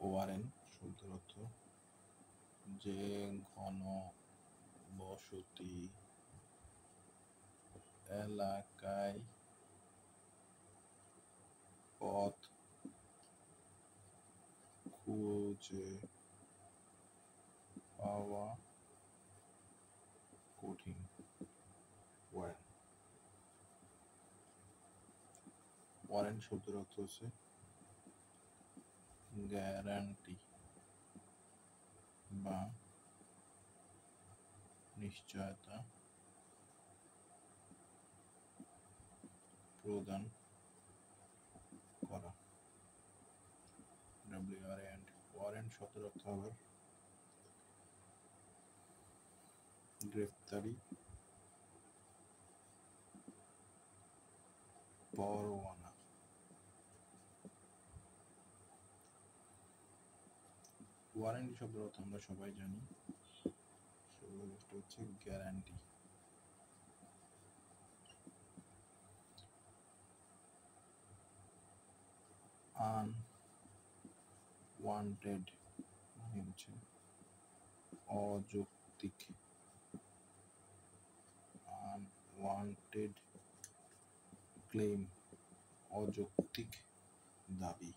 Warren শব্দের অর্থ যে ঘন বসতি এলাকায় পথ খুঁজে পাওয়া কঠিন। ওয়ারেন ওয়ারেন শব্দের অর্থ হচ্ছে গ্যারান্টি বা নিশ্চয়তা প্রদান করা। ওয়ারেন্ট ওয়ারেন্ট শব্দের অর্থ আবার গ্রেফতারি পরোয়ানা। ওয়ারেন্টি শব্দের অর্থ আমরা সবাই জানি, হচ্ছে গ্যারান্টি। আনওয়ান্টেড মানে হচ্ছে অযৌক্তিক। আনওয়ান্টেড ক্লেম অযৌক্তিক দাবি।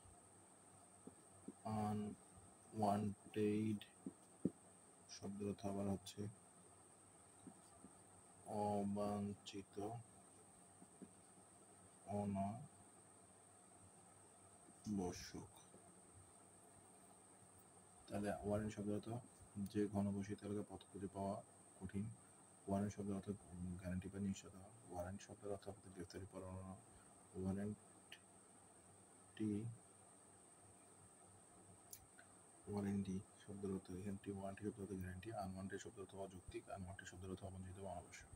আনওয়ান্টেড শব্দের অর্থ আবার হচ্ছে অবাঞ্ছিত অনাবশ্যক। তাহলে ওয়ারেন্ট শব্দের অর্থ যে ঘনবসতিত এলাকায় পথ খুঁজে পাওয়া কঠিন। ওয়ারেন্ট শব্দের অর্থ গ্যারান্টি বা নিশ্চয়তা। ওয়ারেন্ট শব্দের অর্থ গ্রেফতারি পরোয়ানা। ওয়ারেন্টি শব্দের অর্থ এখানে ওয়ারেন্টি শব্দের অর্থ গ্যারান্টি। আনওয়ান্টেড শব্দের অর্থ অযৌক্তিক। আনওয়ান্টেড শব্দের অর্থ অবাঞ্ছিত বা অনাবশ্যক।